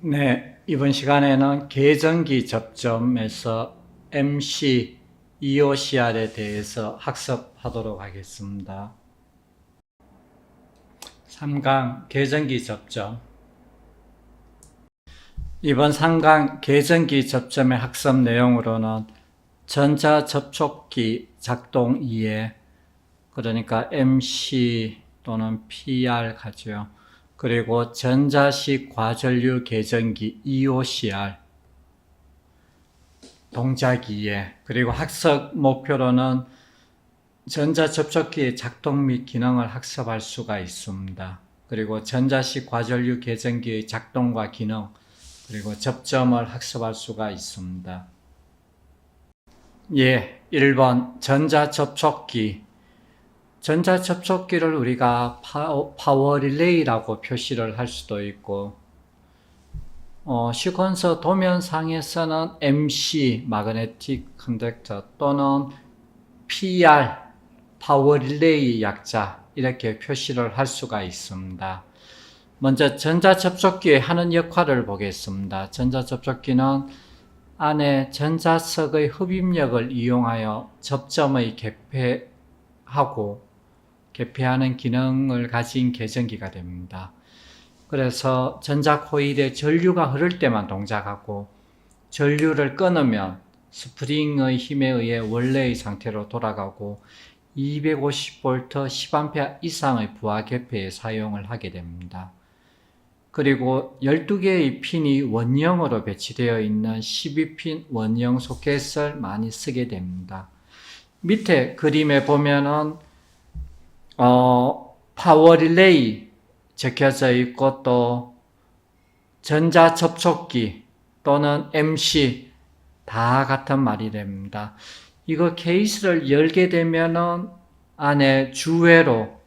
네, 이번 시간에는 계정기 접점에서 MC, EOCR에 대해서 학습하도록 하겠습니다. 3강 계정기 접점. 이번 3강 계정기 접점의 학습 내용으로는 전자접촉기 작동 이해, 그러니까 MC 또는 PR 가죠. 그리고 전자식 과전류 계정기 EOCR, 동작 이해, 그리고 학습 목표로는 전자접촉기의 작동 및 기능을 학습할 수가 있습니다. 그리고 전자식 과전류 계정기의 작동과 기능, 그리고 접점을 학습할 수가 있습니다. 예, 1번 전자접촉기. 전자접촉기를 우리가 파워 릴레이라고 표시를 할 수도 있고, 시퀀서 도면상에서는 MC, 마그네틱 컨덕터 또는 PR, 파워 릴레이 약자, 이렇게 표시를 할 수가 있습니다. 먼저 전자접촉기의 하는 역할을 보겠습니다. 전자접촉기는 안에 전자석의 흡입력을 이용하여 접점의 개폐하는 기능을 가진 계정기가 됩니다. 그래서 전자코일에 전류가 흐를 때만 동작하고, 전류를 끊으면 스프링의 힘에 의해 원래의 상태로 돌아가고 250V 10A 이상의 부하 개폐에 사용을 하게 됩니다. 그리고 12개의 핀이 원형으로 배치되어 있는 12핀 원형 소켓을 많이 쓰게 됩니다. 밑에 그림에 보면은 파워 릴레이 적혀져 있고, 또 전자접촉기 또는 MC 다 같은 말이 됩니다. 이거 케이스를 열게 되면은 안에 주회로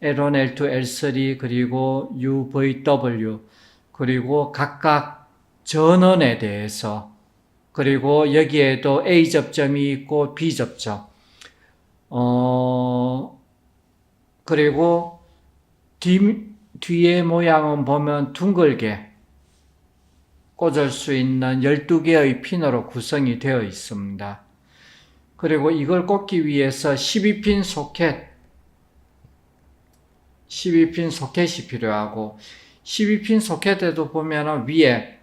L1, L2, L3 그리고 UVW 그리고 각각 전원에 대해서, 그리고 여기에도 A 접점이 있고 B 접점, 그리고 뒤에 모양은 보면 둥글게 꽂을 수 있는 12개의 핀으로 구성이 되어 있습니다. 그리고 이걸 꽂기 위해서 12핀 소켓이 필요하고, 12핀 소켓에도 보면 위에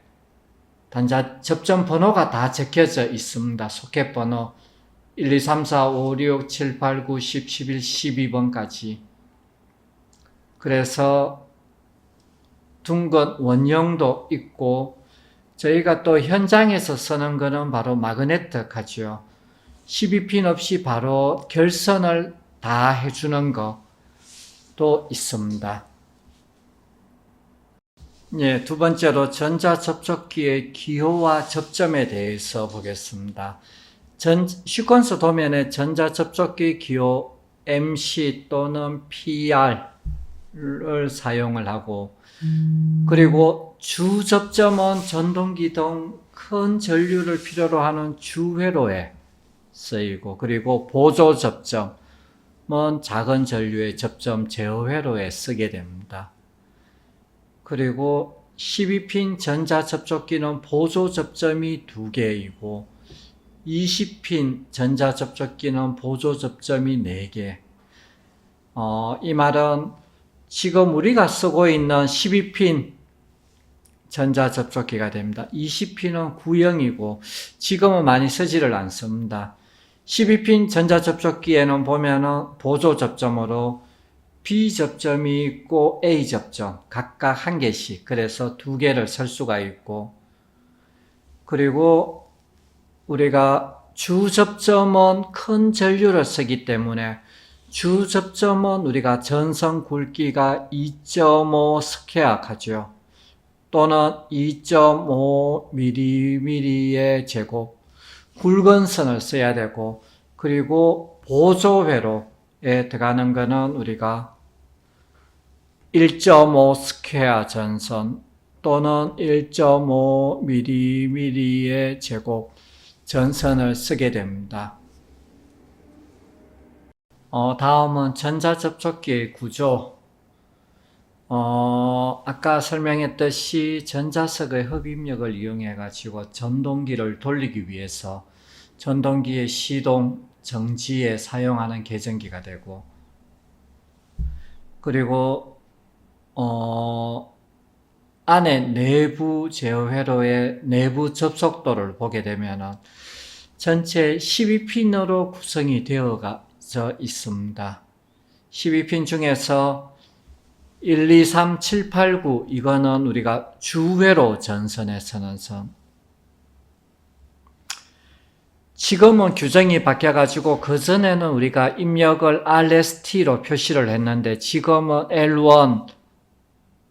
접점 번호가 다 적혀져 있습니다. 소켓 번호 1, 2, 3, 4, 5, 6, 7, 8, 9, 10, 11, 12번까지. 그래서 둥근 원형도 있고, 저희가 또 현장에서 쓰는 거는 바로 마그네틱 하죠. 12핀 없이 바로 결선을 다 해주는 것도 있습니다. 예, 두 번째로 전자접촉기의 기호와 접점에 대해서 보겠습니다. 시퀀스 도면에 전자접촉기 기호 MC 또는 PR을 사용을 하고, 그리고 주접점은 전동기 등 큰 전류를 필요로 하는 주회로에 쓰이고, 그리고 보조접점은 작은 전류의 접점 제어회로에 쓰게 됩니다. 그리고 12핀 전자접촉기는 보조접점이 2개이고 20핀 전자접촉기는 보조접점이 4개. 이 말은 지금 우리가 쓰고 있는 12핀 전자접촉기가 됩니다. 20핀은 구형이고 지금은 많이 쓰지를 않습니다. 12핀 전자접촉기에는 보면은 보조접점으로 B 접점이 있고 A 접점 각각 한 개씩, 그래서 2개를 쓸 수가 있고, 그리고 우리가 주접점은 큰 전류를 쓰기 때문에 주접점은 우리가 전선 굵기가 2.5 스퀘어 하죠. 또는 2.5mm의 제곱, 굵은 선을 써야 되고, 그리고 보조회로에 들어가는 거는 우리가 1.5 스퀘어 전선 또는 1.5mm의 제곱 전선을 쓰게 됩니다. 다음은 전자접촉기의 구조. 아까 설명했듯이 전자석의 흡입력을 이용해 가지고 전동기를 돌리기 위해서 전동기의 시동, 정지에 사용하는 계전기가 되고, 그리고 안에 내부 제어회로의 내부 접속도를 보게 되면은 전체 12핀으로 구성이 되어져 있습니다. 12핀 중에서 1, 2, 3, 7, 8, 9 이거는 우리가 주회로 전선에 서는 선. 지금은 규정이 바뀌어가지고 그전에는 우리가 입력을 RST로 표시를 했는데 지금은 L1,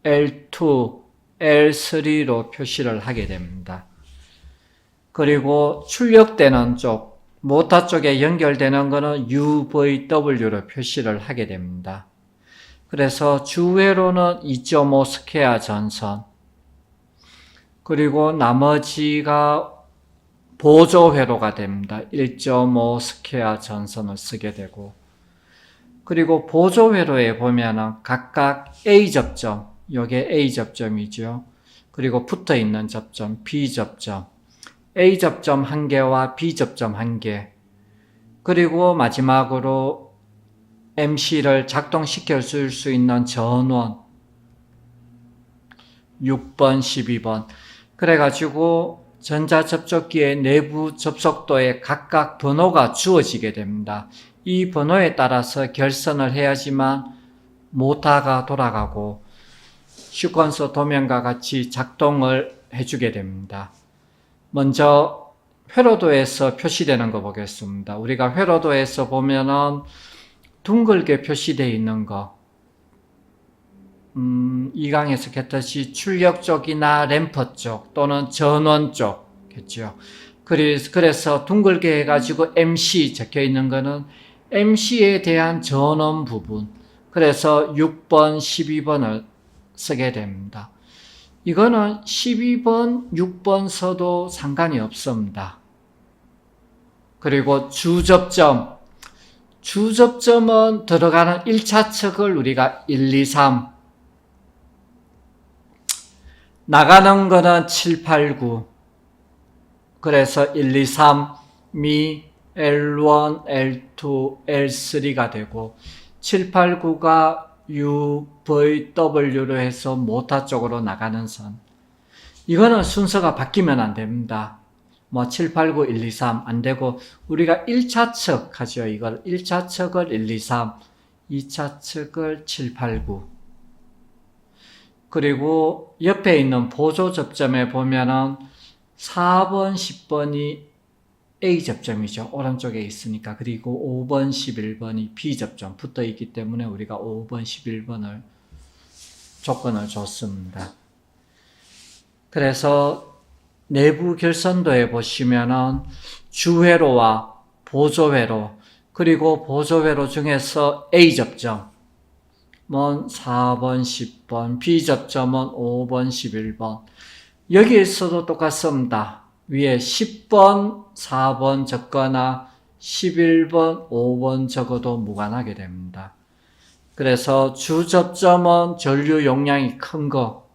L2, L3로 표시를 하게 됩니다. 그리고 출력되는 쪽, 모터 쪽에 연결되는 것은 UVW로 표시를 하게 됩니다. 그래서 주회로는 2.5 스퀘어 전선, 그리고 나머지가 보조회로가 됩니다. 1.5 스퀘어 전선을 쓰게 되고, 그리고 보조회로에 보면은 각각 A 접점, 요게 A 접점이죠. 그리고 붙어 있는 접점, B 접점, A 접점 1개와 B 접점 1개, 그리고 마지막으로 MC를 작동시켜 줄 수 있는 전원 6번, 12번. 그래가지고 전자접촉기의 내부 접속도에 각각 번호가 주어지게 됩니다. 이 번호에 따라서 결선을 해야지만 모터가 돌아가고 시퀀서 도면과 같이 작동을 해주게 됩니다. 먼저 회로도에서 표시되는 거 보겠습니다. 우리가 회로도에서 보면은 둥글게 표시되어 있는 거, 이 강에서 했듯이 출력 쪽이나 램프 쪽 또는 전원 쪽겠죠. 그래서 둥글게 해가지고 MC 적혀 있는 거는 MC에 대한 전원 부분, 그래서 6번, 12번을 쓰게 됩니다. 이거는 12번, 6번 써도 상관이 없습니다. 그리고 주접점은 들어가는 1차 척을 우리가 1, 2, 3, 나가는 거는 7, 8, 9. 그래서 1, 2, 3이 L1, L2, L3가 되고 7, 8, 9가 UVW로 해서 모터 쪽으로 나가는 선. 이거는 순서가 바뀌면 안 됩니다. 7, 8, 9, 1, 2, 3 안 되고 우리가 1차 척 하죠. 이걸 1차 척을 1, 2, 3, 2차 척을 7, 8, 9. 그리고 옆에 있는 보조 접점에 보면은 4번, 10번이 A 접점이죠. 오른쪽에 있으니까. 그리고 5번, 11번이 B 접점 붙어 있기 때문에 우리가 5번, 11번을 조건을 줬습니다. 그래서 내부 결선도에 보시면은 주회로와 보조회로, 그리고 보조회로 중에서 A 접점 4번, 10번, B 접점은 5번, 11번. 여기에서도 똑같습니다. 위에 10번, 4번 적거나 11번, 5번 적어도 무관하게 됩니다. 그래서 주접점은 전류 용량이 큰 거,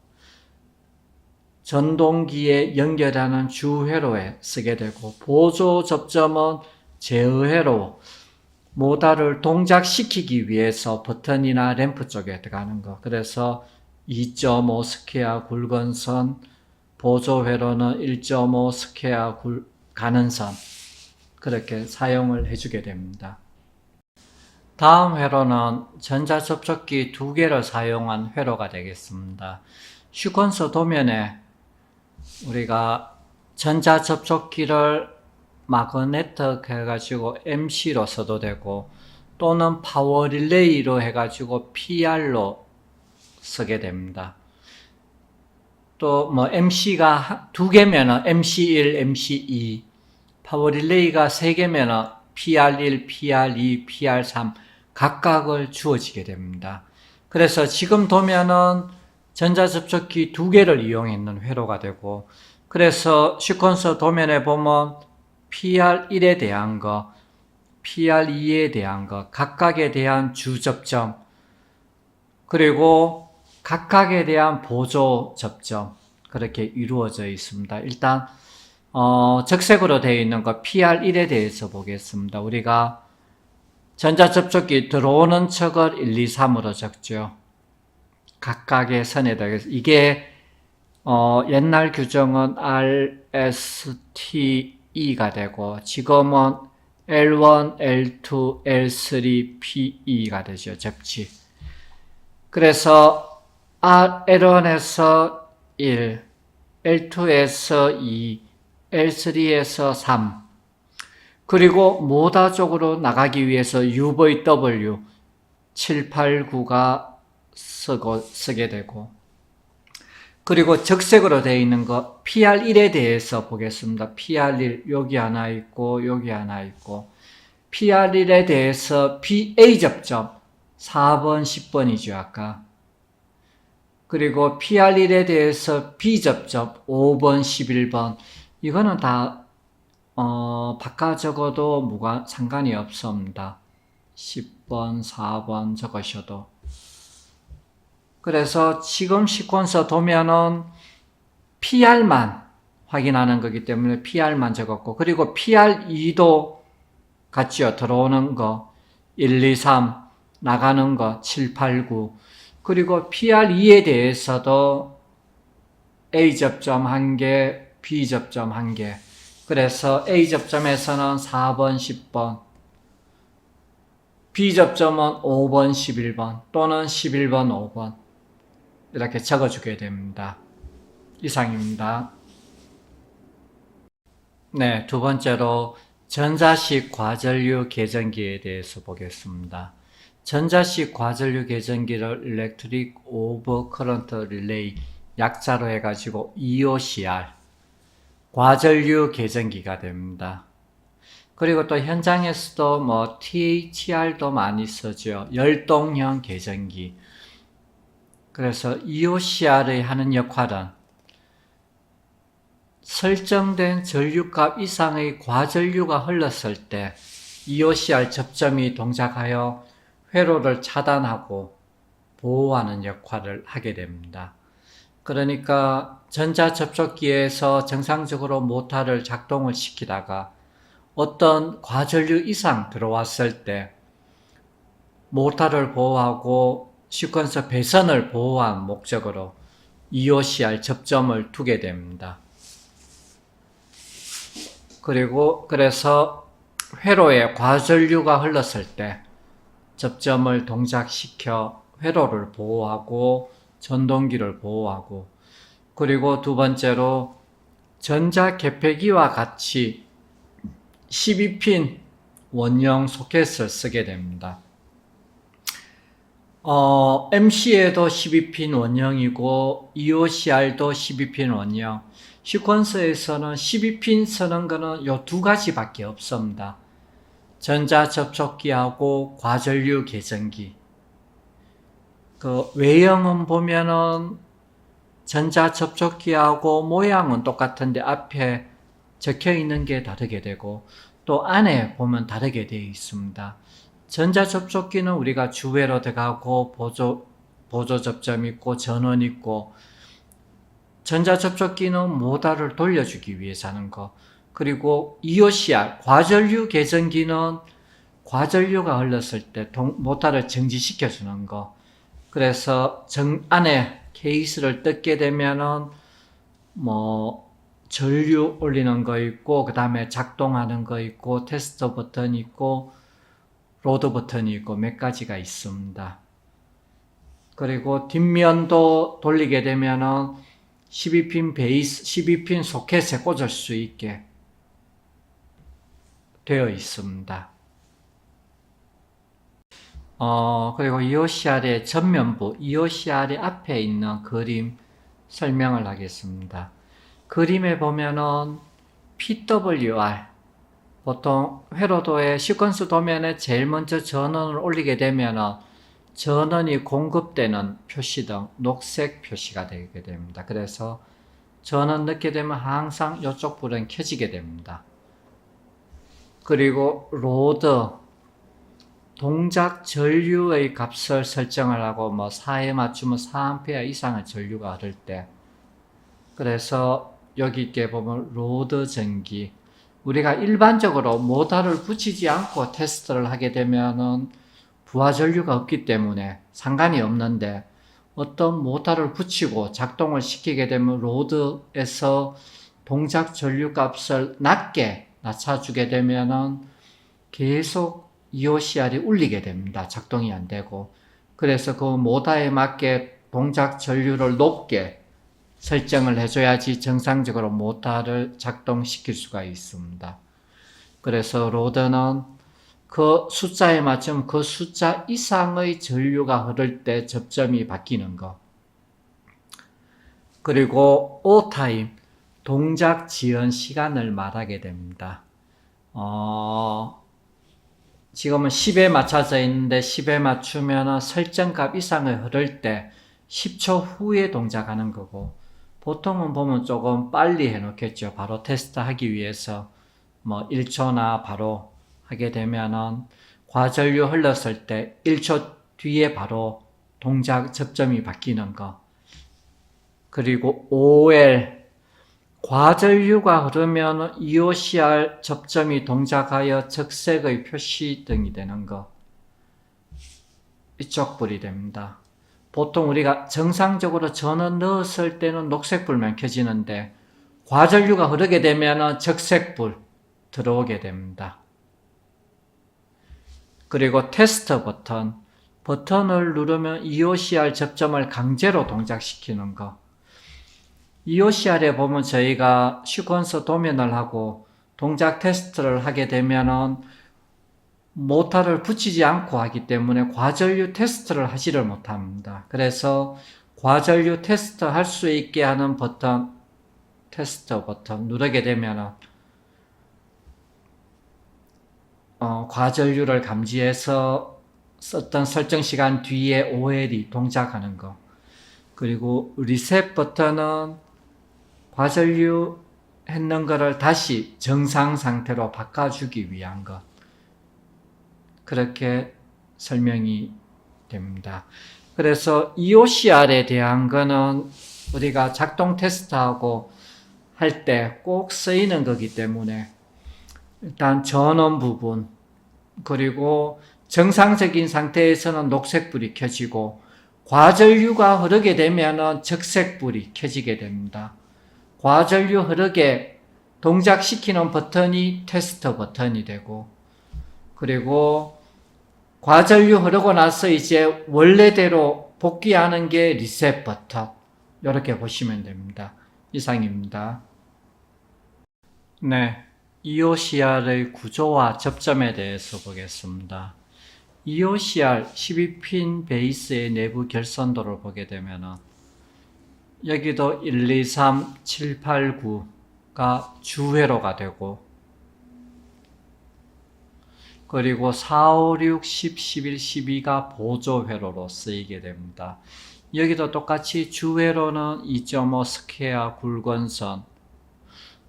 전동기에 연결하는 주회로에 쓰게 되고, 보조 접점은 제어회로, 모터를 동작시키기 위해서 버튼이나 램프 쪽에 들어가는 거. 그래서 2.5 스퀘어 굵은 선, 보조회로는 1.5 스퀘어 가는 선, 그렇게 사용을 해주게 됩니다. 다음 회로는 전자접촉기 2개를 사용한 회로가 되겠습니다. 시퀀서 도면에 우리가 전자접촉기를 마그네틱 해가지고 MC로 써도 되고 또는 파워 릴레이로 해가지고 PR로 쓰게 됩니다. 또 MC가 2개면은 MC1, MC2, 파워 릴레이가 3개면은 PR1, PR2, PR3 각각을 주어지게 됩니다. 그래서 지금 도면은 전자접촉기 2개를 이용했는 회로가 되고, 그래서 시퀀서 도면에 보면 PR1에 대한 거, PR2에 대한 거, 각각에 대한 주접점, 그리고 각각에 대한 보조 접점 그렇게 이루어져 있습니다. 일단 적색으로 되어 있는 거 PR1에 대해서 보겠습니다. 우리가 전자접촉기 들어오는 척을 1, 2, 3으로 적죠. 각각의 선에다. 이게 옛날 규정은 RSTE가 되고 지금은 L1, L2, L3, PE가 되죠. 접지. 그래서 L1에서 1, L2에서 2, L3에서 3, 그리고 모다 쪽으로 나가기 위해서 UVW 789가 쓰게 되고, 그리고 적색으로 되어 있는 거 PR1에 대해서 보겠습니다. PR1 여기 하나 있고 여기 하나 있고, PR1에 대해서 PA 접점 4번 10번이죠 아까. 그리고 PR1에 대해서 B 접점 5번 11번, 이거는 다 바꿔 적어도 상관이 없습니다. 10번 4번 적으셔도. 그래서 지금 시퀀서 도면은 PR만 확인하는 거기 때문에 PR만 적었고, 그리고 PR2도 같죠. 들어오는 거 1, 2, 3, 나가는 거 7, 8, 9. 그리고 PR2에 대해서도 A 접점 1개, B 접점 1개. 그래서 A 접점에서는 4번, 10번, B 접점은 5번, 11번 또는 11번, 5번 이렇게 적어주게 됩니다. 이상입니다. 네, 두 번째로 전자식 과전류 계전기에 대해서 보겠습니다. 전자식 과전류 계전기를 Electric Over Current Relay 약자로 해가지고 EOCR 과전류 계전기가 됩니다. 그리고 또 현장에서도 THR도 많이 쓰죠. 열동형 계전기. 그래서 EOCR의 하는 역할은 설정된 전류값 이상의 과전류가 흘렀을 때 EOCR 접점이 동작하여 회로를 차단하고 보호하는 역할을 하게 됩니다. 그러니까 전자접촉기에서 정상적으로 모터를 작동을 시키다가 어떤 과전류 이상 들어왔을 때 모터를 보호하고 시퀀서 배선을 보호한 목적으로 EOCR 접점을 두게 됩니다. 그래서 회로에 과전류가 흘렀을 때 접점을 동작시켜 회로를 보호하고 전동기를 보호하고, 그리고 두 번째로 전자개폐기와 같이 12핀 원형 소켓을 쓰게 됩니다. MC에도 12핀 원형이고 EOCR도 12핀 원형. 시퀀서에서는 12핀 쓰는 거는 요 두 가지밖에 없습니다. 전자접촉기하고 과전류 계전기. 그 외형은 보면은 전자접촉기하고 모양은 똑같은데 앞에 적혀 있는 게 다르게 되고 또 안에 보면 다르게 되어 있습니다. 전자접촉기는 우리가 주회로 들어가고 보조 접점 있고 전원 있고, 전자접촉기는 모터를 돌려주기 위해서 하는 거. 그리고 EOCR 과전류 계전기는 과전류가 흘렀을 때 모터를 정지시켜 주는 거. 그래서 안에 케이스를 뜯게 되면은 전류 올리는 거 있고, 그 다음에 작동하는 거 있고, 테스터 버튼이 있고, 로드 버튼이 있고, 몇 가지가 있습니다. 그리고 뒷면도 돌리게 되면은 12핀 베이스, 12핀 소켓에 꽂을 수 있게 되어 있습니다. 그리고 EOCR의 전면부, EOCR의 앞에 있는 그림 설명을 하겠습니다. 그림에 보면은 PWR, 보통 회로도의 시퀀스 도면에 제일 먼저 전원을 올리게 되면은 전원이 공급되는 표시등 녹색 표시가 되게 됩니다. 그래서 전원 넣게 되면 항상 이쪽 불은 켜지게 됩니다. 그리고 로드 동작 전류의 값을 설정을 하고 4에 맞추면 4A 이상의 전류가 흐를 때, 그래서 여기 있게 보면 로드 전기, 우리가 일반적으로 모터를 붙이지 않고 테스트를 하게 되면은 부하 전류가 없기 때문에 상관이 없는데, 어떤 모터를 붙이고 작동을 시키게 되면 로드에서 동작 전류 값을 낮게 낮춰주게 되면은 계속 EOCR이 울리게 됩니다. 작동이 안 되고. 그래서 그 모터에 맞게 동작 전류를 높게 설정을 해줘야지 정상적으로 모터를 작동시킬 수가 있습니다. 그래서 로드는 그 숫자에 맞추면 그 숫자 이상의 전류가 흐를 때 접점이 바뀌는 거. 그리고 O-타임, 동작 지연 시간을 말하게 됩니다. 지금은 10에 맞춰져 있는데 10에 맞추면 설정값 이상을 흐를 때 10초 후에 동작하는 거고, 보통은 보면 조금 빨리 해놓겠죠. 바로 테스트 하기 위해서 1초나 바로 하게 되면은 과전류 흘렀을 때 1초 뒤에 바로 동작 접점이 바뀌는 거. 그리고 OL, 과전류가 흐르면 EOCR 접점이 동작하여 적색의 표시등이 되는 거. 이쪽 불이 됩니다. 보통 우리가 정상적으로 전원 넣었을 때는 녹색불만 켜지는데 과전류가 흐르게 되면 적색불 들어오게 됩니다. 그리고 테스트 버튼을 누르면 EOCR 접점을 강제로 동작시키는 거. EOCR에 보면 저희가 시퀀서 도면을 하고 동작 테스트를 하게 되면은 모터를 붙이지 않고 하기 때문에 과전류 테스트를 하지를 못합니다. 그래서 과전류 테스트 할 수 있게 하는 버튼, 테스트 버튼 누르게 되면은 과전류를 감지해서 썼던 설정 시간 뒤에 OL이 동작하는 거. 그리고 리셋 버튼은 과전류 했는 거를 다시 정상 상태로 바꿔주기 위한 것. 그렇게 설명이 됩니다. 그래서 EOCR에 대한 거는 우리가 작동 테스트하고 할 때 꼭 쓰이는 거기 때문에 일단 전원 부분, 그리고 정상적인 상태에서는 녹색불이 켜지고 과전류가 흐르게 되면 적색불이 켜지게 됩니다. 과전류 흐르게 동작시키는 버튼이 테스트 버튼이 되고, 그리고 과전류 흐르고 나서 이제 원래대로 복귀하는 게 리셋 버튼. 이렇게 보시면 됩니다. 이상입니다. 네, EOCR의 구조와 접점에 대해서 보겠습니다. EOCR 12핀 베이스의 내부 결선도를 보게 되면은 여기도 1, 2, 3, 7, 8, 9가 주회로가 되고, 그리고 4, 5, 6, 10, 11, 12가 보조회로로 쓰이게 됩니다. 여기도 똑같이 주회로는 2.5 스퀘어 굵은 선,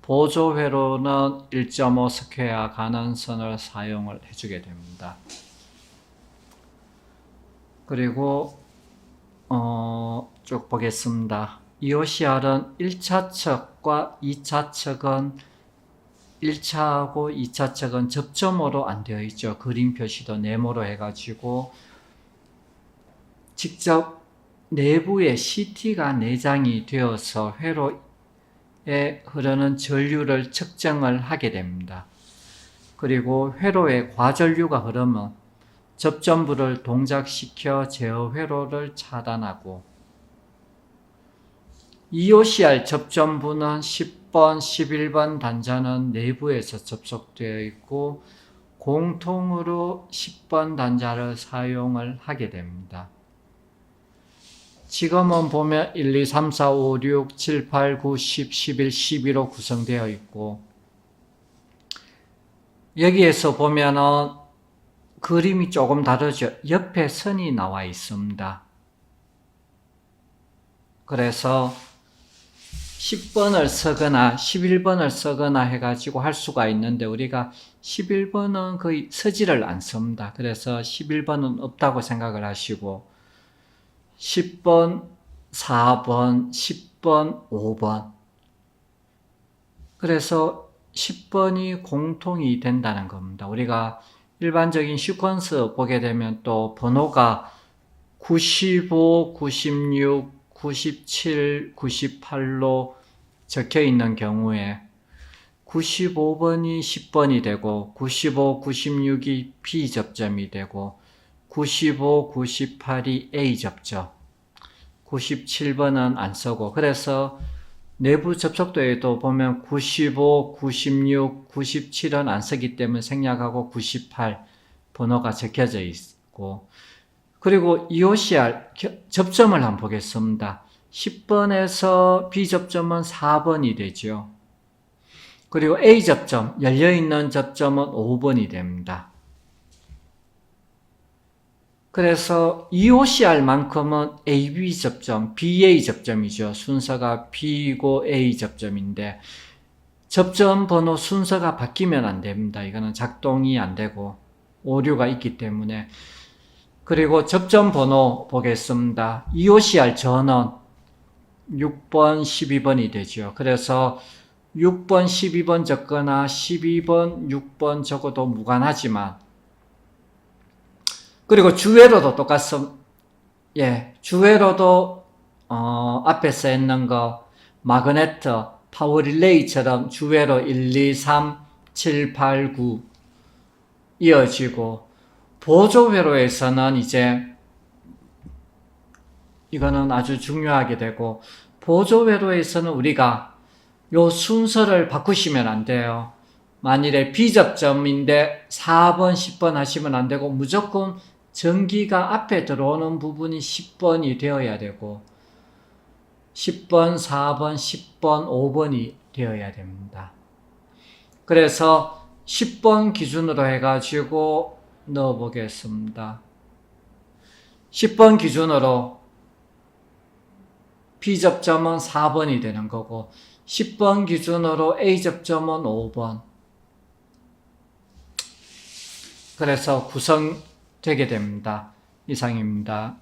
보조회로는 1.5 스퀘어 가는 선을 사용을 해주게 됩니다. 그리고 쭉 보겠습니다. EOCR은 1차측과 2차측은 1차하고 2차측은 접점으로 안 되어 있죠. 그림 표시도 네모로 해가지고 직접 내부에 CT가 내장이 되어서 회로에 흐르는 전류를 측정을 하게 됩니다. 그리고 회로에 과전류가 흐르면 접점부를 동작시켜 제어 회로를 차단하고, EOCR 접점부는 10번, 11번 단자는 내부에서 접속되어 있고 공통으로 10번 단자를 사용을 하게 됩니다. 지금은 보면 1, 2, 3, 4, 5, 6, 7, 8, 9, 10, 11, 12로 구성되어 있고, 여기에서 보면은 그림이 조금 다르죠. 옆에 선이 나와 있습니다. 그래서 10번을 쓰거나 11번을 쓰거나 해가지고 할 수가 있는데, 우리가 11번은 거의 서지를 않습니다. 그래서 11번은 없다고 생각을 하시고 10번, 4번, 10번, 5번 그래서 10번이 공통이 된다는 겁니다. 우리가 일반적인 시퀀스 보게 되면 또 번호가 95, 96, 97, 98로 적혀 있는 경우에 95번이 10번이 되고 95, 96이 B접점이 되고 95, 98이 A접점 97번은 안 쓰고 그래서 내부 접촉도에도 보면 95, 96, 97은 안 쓰기 때문에 생략하고 98 번호가 적혀져 있고 그리고 EOCR 접점을 한번 보겠습니다. 10번에서 B접점은 4번이 되죠. 그리고 A접점, 열려있는 접점은 5번이 됩니다. 그래서 EOCR만큼은 AB 접점, BA 접점이죠. 순서가 B고 A 접점인데 접점 번호 순서가 바뀌면 안 됩니다. 이거는 작동이 안 되고 오류가 있기 때문에 그리고 접점 번호 보겠습니다. EOCR 전원 6번, 12번이 되죠. 그래서 6번, 12번 적거나 12번, 6번 적어도 무관하지만 그리고 주회로도 똑같습니다. 예, 주회로도 앞에서 했는 거 마그네트, 파워릴레이처럼 주회로 1, 2, 3, 7, 8, 9 이어지고 보조회로에서는 이제 이거는 아주 중요하게 되고 보조회로에서는 우리가 요 순서를 바꾸시면 안 돼요. 만일에 B접점인데 4번, 10번 하시면 안 되고 무조건 전기가 앞에 들어오는 부분이 10번이 되어야 되고 10번, 4번, 10번, 5번이 되어야 됩니다. 그래서 10번 기준으로 해가지고 넣어 보겠습니다. 10번 기준으로 B접점은 4번이 되는 거고 10번 기준으로 A접점은 5번 그래서 구성되게 됩니다. 이상입니다.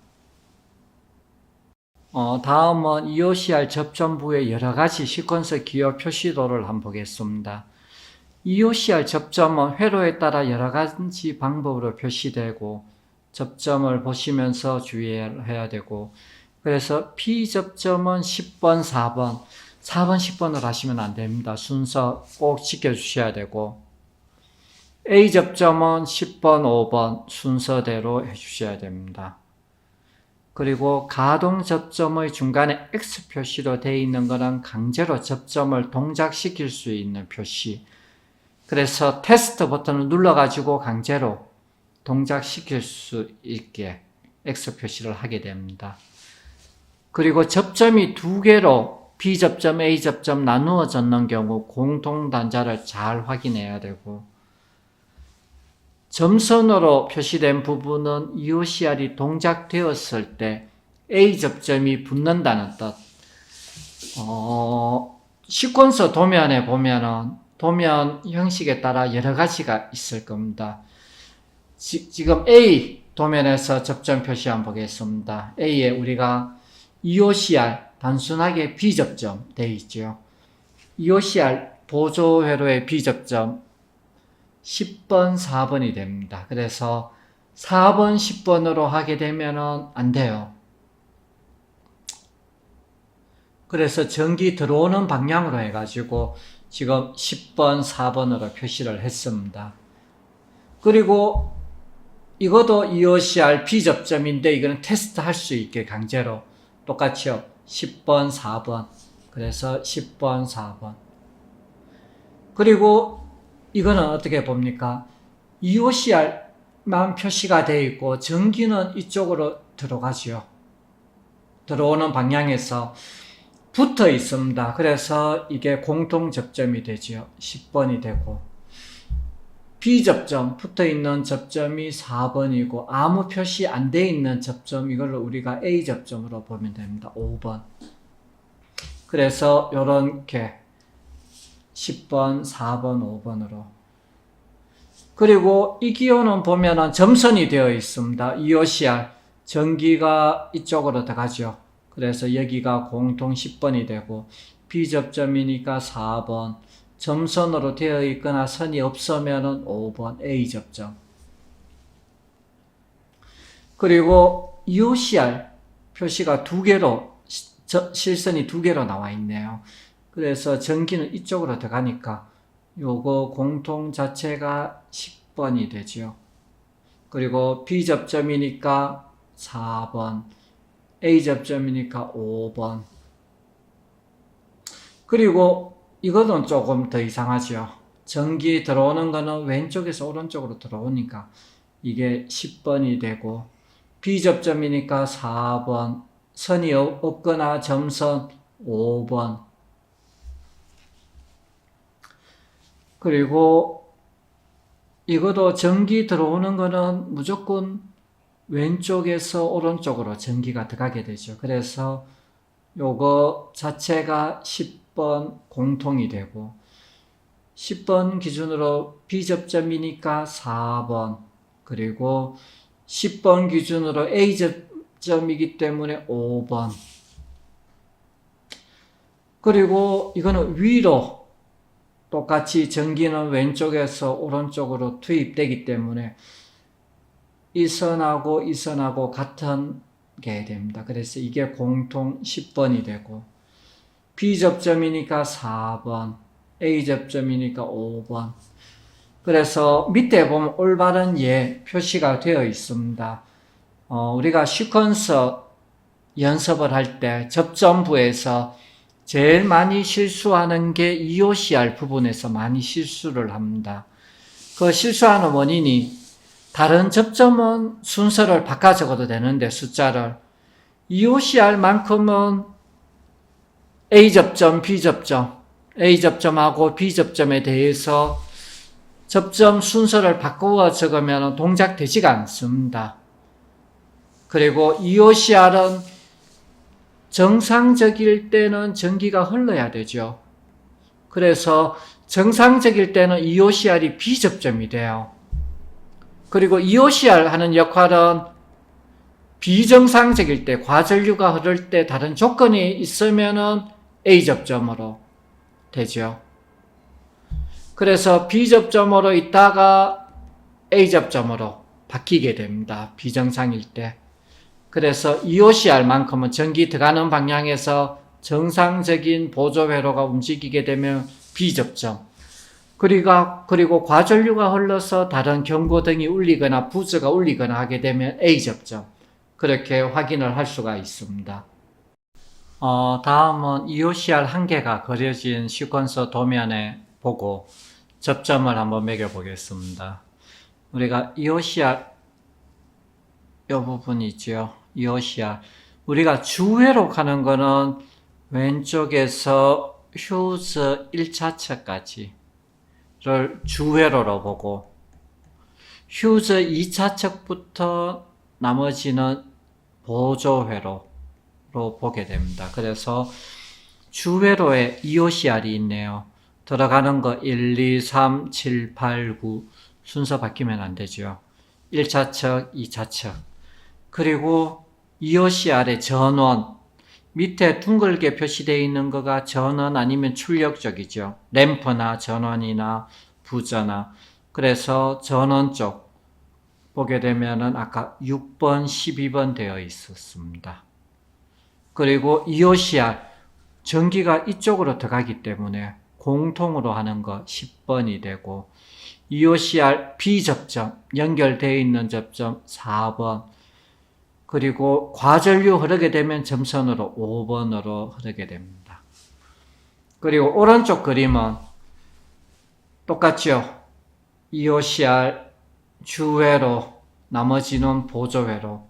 다음은 EOCR 접점부의 여러가지 시퀀스 기호 표시도를 한번 보겠습니다. EOCR 접점은 회로에 따라 여러가지 방법으로 표시되고 접점을 보시면서 주의해야 되고 그래서 P접점은 10번, 4번 4번, 10번을 하시면 안 됩니다. 순서 꼭 지켜주셔야 되고 A접점은 10번, 5번 순서대로 해주셔야 됩니다. 그리고 가동 접점의 중간에 X 표시로 되어 있는 것은 강제로 접점을 동작시킬 수 있는 표시. 그래서 테스트 버튼을 눌러가지고 강제로 동작시킬 수 있게 X 표시를 하게 됩니다. 그리고 접점이 두 개로 B접점, A접점 나누어졌는 경우 공통단자를 잘 확인해야 되고 점선으로 표시된 부분은 EOCR이 동작되었을 때 A접점이 붙는다는 뜻. 시퀀서 도면에 보면은 도면 형식에 따라 여러 가지가 있을 겁니다. 지금 A 도면에서 접점 표시 한번 보겠습니다. A에 우리가 EOCR 단순하게 B접점 되어 있죠. EOCR 보조회로의 B접점 10번, 4번이 됩니다. 그래서 4번, 10번으로 하게 되면은 안 돼요. 그래서 전기 들어오는 방향으로 해가지고 지금 10번, 4번으로 표시를 했습니다. 그리고 이것도 EOCR B접점인데 이거는 테스트 할 수 있게 강제로 똑같이요. 10번, 4번. 그래서 10번, 4번. 그리고 이거는 어떻게 봅니까? EOCR만 표시가 되어 있고 전기는 이쪽으로 들어가죠. 들어오는 방향에서 붙어 있습니다. 그래서 이게 공통 접점이 되죠. 10번이 되고 B접점, 붙어 있는 접점이 4번이고 아무 표시 안 되어 있는 접점 이걸 우리가 A접점으로 보면 됩니다. 5번. 그래서 요렇게 10번, 4번, 5번으로 그리고 이 기호는 보면은 점선이 되어 있습니다. EOCR. 전기가 이쪽으로 들어가죠. 그래서 여기가 공통 10번이 되고, B접점이니까 4번. 점선으로 되어 있거나 선이 없으면은 5번 A접점. 그리고 EOCR 표시가 두 개로, 실선이 두 개로 나와 있네요. 그래서 전기는 이쪽으로 들어가니까 요거 공통 자체가 10번이 되죠. 그리고 B접점이니까 4번, A접점이니까 5번. 그리고 이거는 조금 더 이상하죠. 전기 들어오는 거는 왼쪽에서 오른쪽으로 들어오니까 이게 10번이 되고, B접점이니까 4번, 선이 없거나 점선 5번. 그리고 이것도 전기 들어오는 거는 무조건 왼쪽에서 오른쪽으로 전기가 들어가게 되죠. 그래서 요거 자체가 10번 공통이 되고, 10번 기준으로 B접점이니까 4번, 그리고 10번 기준으로 A접점이기 때문에 5번. 그리고 이거는 위로 똑같이 전기는 왼쪽에서 오른쪽으로 투입되기 때문에 이 선하고 이 선하고 같은 게 됩니다. 그래서 이게 공통 10번이 되고, B접점이니까 4번, A접점이니까 5번. 그래서 밑에 보면 올바른 예 표시가 되어 있습니다. 우리가 시퀀서 연습을 할 때 접점부에서 제일 많이 실수하는 게 EOCR 부분에서 많이 실수를 합니다. 그 실수하는 원인이, 다른 접점은 순서를 바꿔 적어도 되는데 숫자를, EOCR만큼은 A접점, B접점, A접점하고 B접점에 대해서 접점 순서를 바꾸어 적으면 동작되지가 않습니다. 그리고 EOCR은 정상적일 때는 전기가 흘러야 되죠. 그래서 정상적일 때는 EOCR이 B접점이 돼요. 그리고 EOCR 하는 역할은 비정상적일 때, 과전류가 흐를 때 다른 조건이 있으면은 A접점으로 되죠. 그래서 B접점으로 있다가 A접점으로 바뀌게 됩니다. 비정상일 때. 그래서 EOCR만큼은 전기 들어가는 방향에서 정상적인 보조 회로가 움직이게 되면 B접점. 그리고 과전류가 흘러서 다른 경고등이 울리거나 부즈가 울리거나 하게 되면 A접점. 그렇게 확인을 할 수가 있습니다. 다음은 EOCR 한 개가 그려진 시퀀서 도면에 보고 접점을 한번 매겨 보겠습니다. 우리가 EOCR 이 부분이 있죠. EOCR. 우리가 주회로 가는 거는 왼쪽에서 휴즈 1차측까지를 주회로로 보고, 휴즈 2차측부터 나머지는 보조회로로 보게 됩니다. 그래서 주회로에 EOCR이 있네요. 들어가는 거 1, 2, 3, 7, 8, 9 순서 바뀌면 안 되죠. 1차측, 2차측. 그리고 EOCR의 전원, 밑에 둥글게 표시되어 있는 거가 전원 아니면 출력 쪽이죠. 램프나 전원이나 부저나. 그래서 전원 쪽 보게 되면은 아까 6번, 12번 되어 있었습니다. 그리고 EOCR, 전기가 이쪽으로 들어가기 때문에 공통으로 하는 거 10번이 되고, EOCR B접점, 연결되어 있는 접점 4번, 그리고 과전류 흐르게 되면 점선으로 5번으로 흐르게 됩니다. 그리고 오른쪽 그림은 똑같죠. EOCR 주회로, 나머지는 보조회로.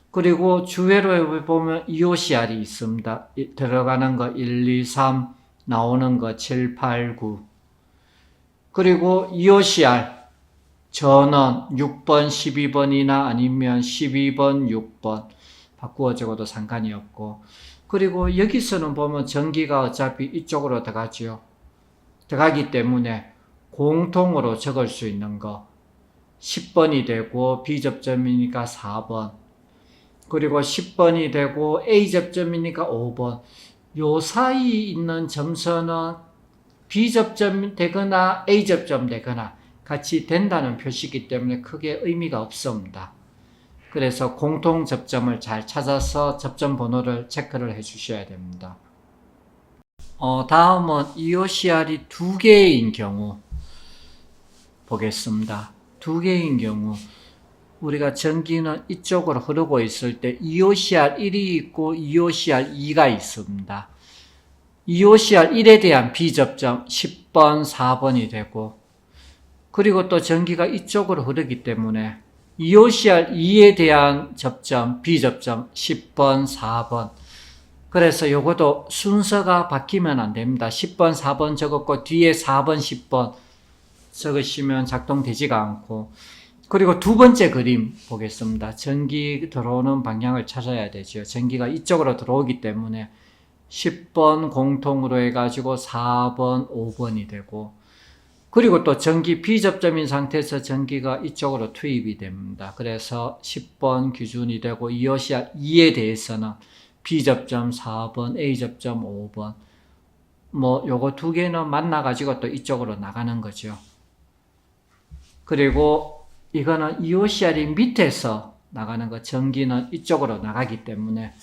그리고 주회로에 보면 EOCR이 있습니다. 들어가는 거 1, 2, 3, 나오는 거 7, 8, 9. 그리고 EOCR 전원 6번, 12번이나 아니면 12번, 6번 바꾸어 적어도 상관이 없고, 그리고 여기서는 보면 전기가 어차피 이쪽으로 들어가죠. 들어가기 때문에 공통으로 적을 수 있는 거 10번이 되고 B접점이니까 4번. 그리고 10번이 되고 A접점이니까 5번. 요 사이 있는 점선은 B접점 되거나 A접점 되거나 같이 된다는 표시이기 때문에 크게 의미가 없습니다. 그래서 공통 접점을 잘 찾아서 접점 번호를 체크를 해 주셔야 됩니다. 다음은 EOCR이 두 개인 경우 보겠습니다. 두 개인 경우 우리가 전기는 이쪽으로 흐르고 있을 때 EOCR1이 있고 EOCR2가 있습니다. EOCR1에 대한 B접점 10번, 4번이 되고 그리고 또 전기가 이쪽으로 흐르기 때문에 EOCR2에 대한 접점, B접점 10번, 4번. 그래서 요것도 순서가 바뀌면 안 됩니다. 10번, 4번 적었고 뒤에 4번, 10번 적으시면 작동되지가 않고 그리고 두 번째 그림 보겠습니다. 전기 들어오는 방향을 찾아야 되죠. 전기가 이쪽으로 들어오기 때문에 10번 공통으로 해가지고 4번, 5번이 되고 그리고 또 전기 B접점인 상태에서 전기가 이쪽으로 투입이 됩니다. 그래서 10번 기준이 되고 EOCR2에 대해서는 B접점 4번, A접점 5번 요거 두 개는 만나가지고 또 이쪽으로 나가는 거죠. 그리고 이거는 EOCR이 밑에서 나가는 거, 전기는 이쪽으로 나가기 때문에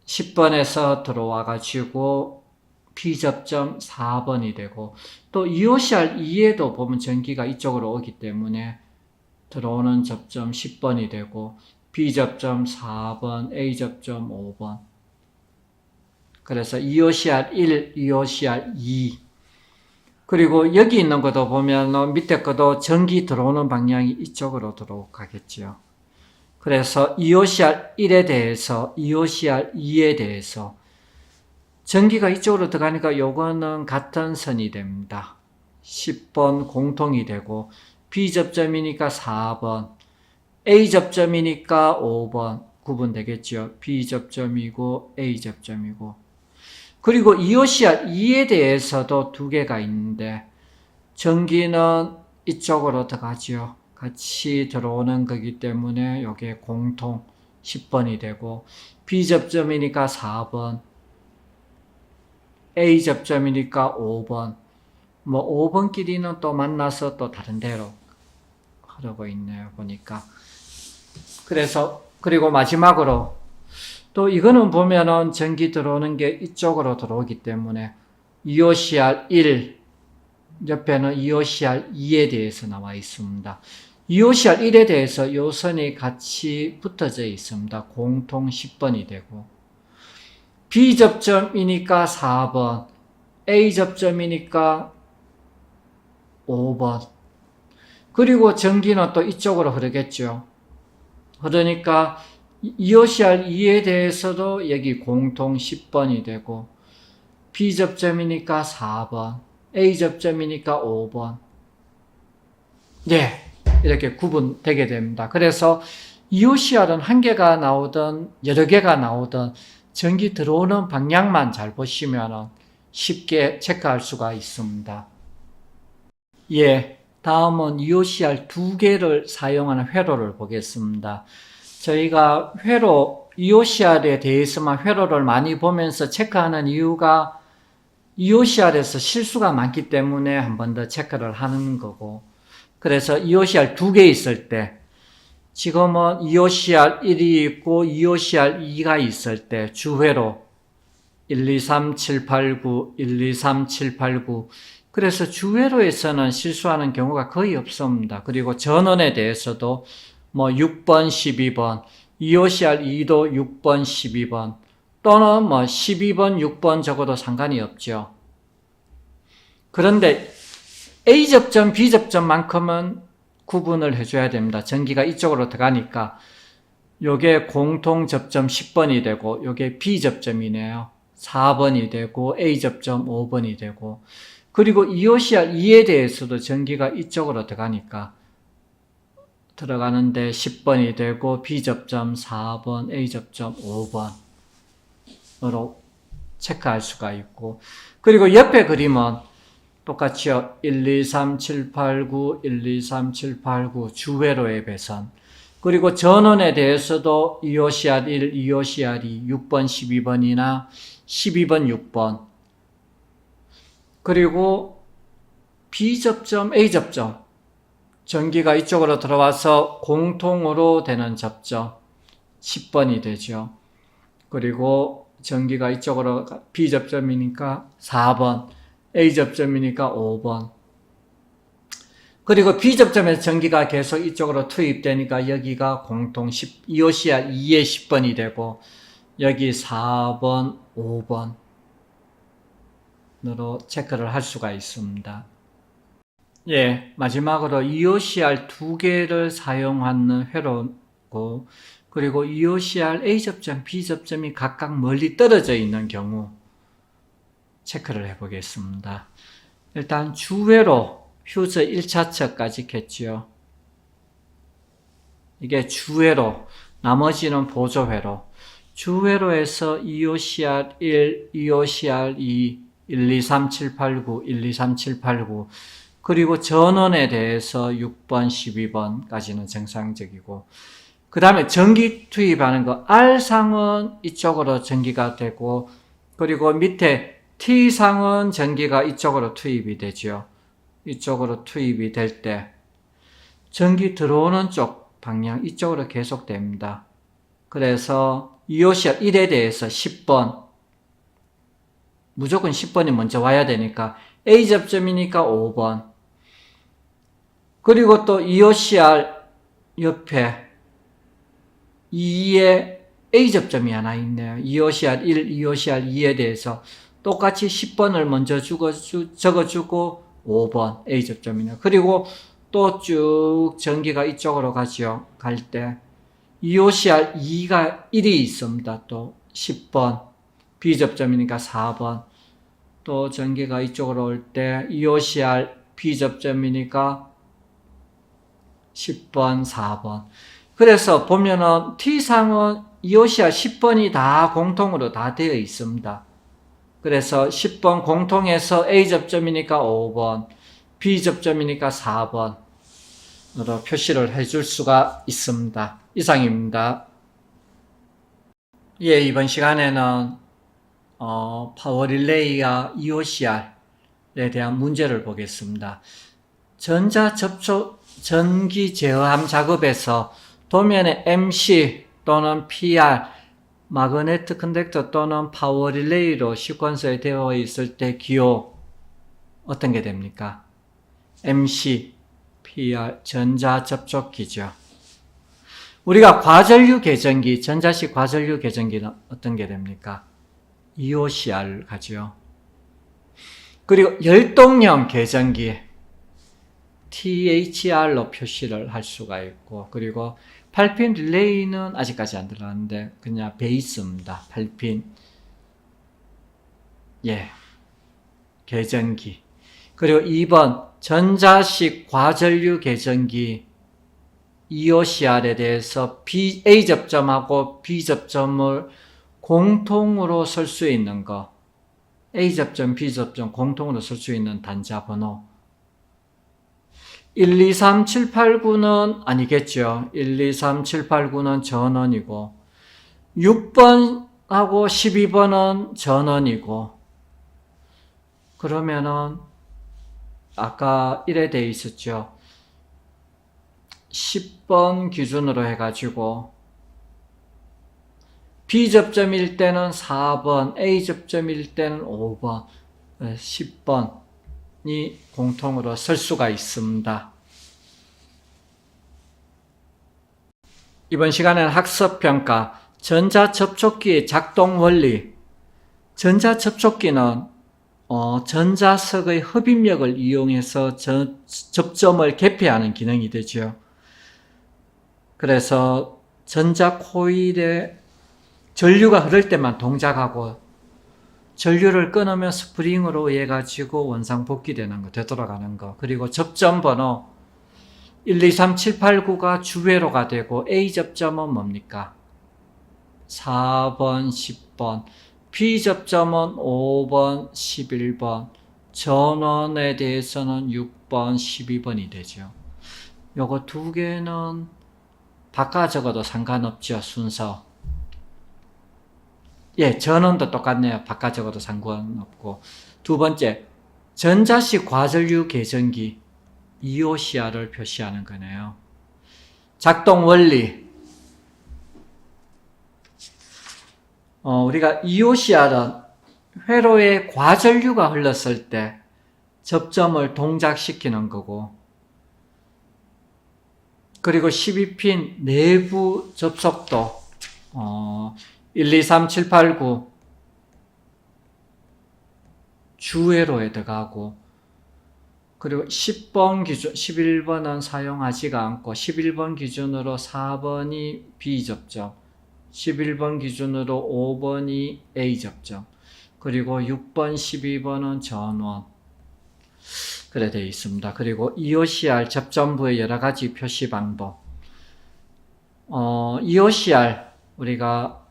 10번에서 들어와가지고 B접점 4번이 되고 또 EOCR2에도 보면 전기가 이쪽으로 오기 때문에 들어오는 접점 10번이 되고 B접점 4번, A접점 5번. 그래서 EOCR1, EOCR2 그리고 여기 있는 것도 보면 밑에 것도 전기 들어오는 방향이 이쪽으로 들어가겠죠. 그래서 EOCR1에 대해서, EOCR2에 대해서 전기가 이쪽으로 들어가니까 요거는 같은 선이 됩니다. 10번 공통이 되고 B접점이니까 4번, A접점이니까 5번 구분되겠죠. B접점이고 A접점이고 그리고 EOCR2에 대해서도 두 개가 있는데 전기는 이쪽으로 들어가죠. 같이 들어오는 거기 때문에 이게 공통 10번이 되고 B접점이니까 4번, A접점이니까 5번 5번끼리는 또 만나서 또 다른 데로 흐르고 있네요. 보니까. 그래서 그리고 마지막으로 또 이거는 보면은 전기 들어오는 게 이쪽으로 들어오기 때문에 EOCR1 옆에는 EOCR2에 대해서 나와 있습니다. EOCR1에 대해서 요 선이 같이 붙어져 있습니다. 공통 10번이 되고 B접점이니까 4번, A접점이니까 5번 그리고 전기는 또 이쪽으로 흐르겠죠. 그러니까 EOCR2에 대해서도 여기 공통 10번이 되고 B접점이니까 4번, A접점이니까 5번 이렇게 구분되게 됩니다. 그래서 EOCR은 한 개가 나오든 여러 개가 나오든 전기 들어오는 방향만 잘 보시면 쉽게 체크할 수가 있습니다. 다음은 EOCR 두 개를 사용하는 회로를 보겠습니다. 저희가 회로, EOCR에 대해서만 회로를 많이 보면서 체크하는 이유가 EOCR에서 실수가 많기 때문에 한 번 더 체크를 하는 거고 그래서 EOCR 두 개 있을 때 지금은 EOCR1이 있고 EOCR2가 있을 때 주회로 1, 2, 3, 7, 8, 9, 1, 2, 3, 7, 8, 9 그래서 주회로에서는 실수하는 경우가 거의 없습니다. 그리고 전원에 대해서도 6번, 12번, EOCR2도 6번, 12번 또는 12번, 6번 적어도 상관이 없죠. 그런데 A접점, B접점만큼은 구분을 해줘야 됩니다. 전기가 이쪽으로 들어가니까 요게 공통 접점 10번이 되고 요게 B접점이네요. 4번이 되고 A접점 5번이 되고 그리고 EOCR2에 대해서도 전기가 이쪽으로 들어가니까 들어가는데 10번이 되고 B접점 4번, A접점 5번으로 체크할 수가 있고 그리고 옆에 그림은 똑같이요. 1, 2, 3, 7, 8, 9, 1, 2, 3, 7, 8, 9 주회로의 배선. 그리고 전원에 대해서도 EOCR 1, EOCR 2, 6번, 12번이나 12번, 6번. 그리고 B접점, A접점. 전기가 이쪽으로 들어와서 공통으로 되는 접점. 10번이 되죠. 그리고 전기가 이쪽으로 B접점이니까 4번, A접점이니까 5번. 그리고 B접점에서 전기가 계속 이쪽으로 투입되니까 여기가 공통 EOCR 2의 10번이 되고 여기 4번, 5번으로 체크를 할 수가 있습니다. 예, 마지막으로 EOCR 2개를 사용하는 회로고 그리고 EOCR A접점, B접점이 각각 멀리 떨어져 있는 경우 체크를 해보겠습니다. 일단 주회로 휴즈 1차측까지 겠지요. 이게 주회로, 나머지는 보조회로. 주회로에서 EOCR 1, EOCR 2, 1, 2, 3, 7, 8, 9, 1, 2, 3, 7, 8, 9 그리고 전원에 대해서 6번, 12번까지는 정상적이고 그 다음에 전기 투입하는 거 R상은 이쪽으로 전기가 되고 그리고 밑에 T상은 전기가 이쪽으로 투입이 되죠. 이쪽으로 투입이 될 때 전기 들어오는 쪽 방향 이쪽으로 계속 됩니다. 그래서 EOCR 1에 대해서 10번 무조건 10번이 먼저 와야 되니까 A접점이니까 5번 그리고 또 EOCR 옆에 2에 A접점이 하나 있네요. EOCR 1, EOCR 2에 대해서 똑같이 10번을 먼저 적어주고 5번 A접점이네요. 그리고 또 쭉 전기가 이쪽으로 가죠. 갈 때 EOCR 2가 1이 있습니다. 또 10번 B접점이니까 4번 또 전기가 이쪽으로 올 때 EOCR B접점이니까 10번, 4번. 그래서 보면은 T상은 EOCR 10번이 다 공통으로 다 되어 있습니다. 그래서 10번 공통에서 A접점이니까 5번, B접점이니까 4번으로 표시를 해줄 수가 있습니다. 이상입니다. 예, 이번 시간에는 파워 릴레이와 EOCR에 대한 문제를 보겠습니다. 전자 접촉 전기 제어함 작업에서 도면에 MC 또는 PR, 마그네틱 컨덕터 또는 파워 릴레이로 시퀀서에 되어 있을 때 기호 어떤 게 됩니까? MC, PR, 전자 접촉기죠. 우리가 과전류 계전기, 전자식 과전류 계전기는 어떤 게 됩니까? EOCR 가죠. 그리고 열동형 계전기 THR로 표시를 할 수가 있고 그리고 8핀 릴레이는 아직까지 안 들어갔는데 그냥 베이스입니다. 8핀 예 계전기 그리고 2번 전자식 과전류 계전기 EOCR에 대해서 A접점하고 B접점을 공통으로 쓸 수 있는 거 A접점, B접점 공통으로 쓸 수 있는 단자 번호 1, 2, 3, 7, 8, 9는 아니겠죠. 1, 2, 3, 7, 8, 9는 전원이고 6번하고 12번은 전원이고 그러면은 아까 1에 되어 있었죠. 10번 기준으로 해가지고 B접점일 때는 4번, A접점일 때는 5번, 10번이 공통으로 쓸 수가 있습니다. 이번 시간에는 학습평가, 전자접촉기의 작동 원리. 전자접촉기는 전자석의 흡입력을 이용해서 접점을 개폐하는 기능이 되죠. 그래서 전자코일에 전류가 흐를 때만 동작하고 전류를 끊으면 스프링으로 해가지고 원상복귀되는 거, 되돌아가는 거. 그리고 접점 번호 1, 2, 3, 7, 8, 9가 주회로가 되고 A접점은 뭡니까? 4번, 10번. B접점은 5번, 11번. 전원에 대해서는 6번, 12번이 되죠. 요거 두 개는 바꿔 적어도 상관없죠, 순서. 예, 전원도 똑같네요. 바꿔 적어도 상관없고. 두 번째, 전자식 과전류 계전기 이오시아를 표시하는 거네요. 작동 원리. 우리가 이오시아는 회로에 과전류가 흘렀을 때 접점을 동작시키는 거고, 그리고 12핀 내부 접속도 1, 2, 3, 7, 8, 9 주회로에 들어가고, 그리고 10번 기준, 11번은 사용하지가 않고 11번 기준으로 4번이 B접점, 11번 기준으로 5번이 A접점, 그리고 6번, 12번은 전원. 그래 되어 있습니다. 그리고 EOCR 접점부의 여러 가지 표시 방법. EOCR 우리가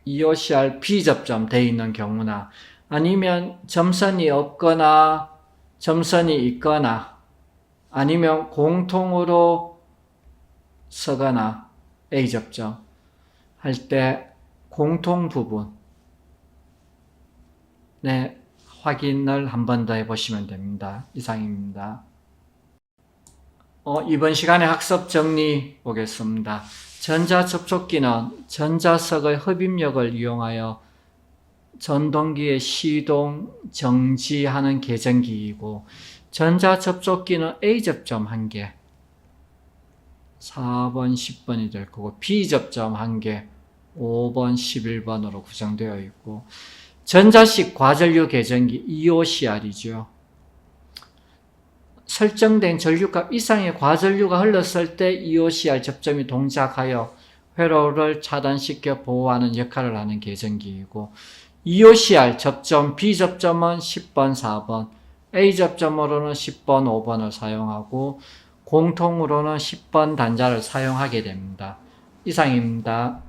EOCR B접점 되어 있는 경우나 아니면 점선이 없거나 점선이 있거나 아니면 공통으로 서거나 A접점 할 때 공통 부분에 확인을 한 번 더 해보시면 됩니다. 이상입니다. 이번 시간에 학습 정리 보겠습니다. 전자접촉기는 전자석의 흡입력을 이용하여 전동기의 시동, 정지하는 계전기이고, 전자접촉기는 A접점 1개, 4번, 10번이 될 거고, B접점 1개, 5번, 11번으로 구성되어 있고, 전자식 과전류 계전기 EOCR이죠. 설정된 전류값 이상의 과전류가 흘렀을 때 EOCR 접점이 동작하여 회로를 차단시켜 보호하는 역할을 하는 계전기이고, EOCR 접점 B접점은 10번, 4번, A접점으로는 10번, 5번을 사용하고 공통으로는 10번 단자를 사용하게 됩니다. 이상입니다.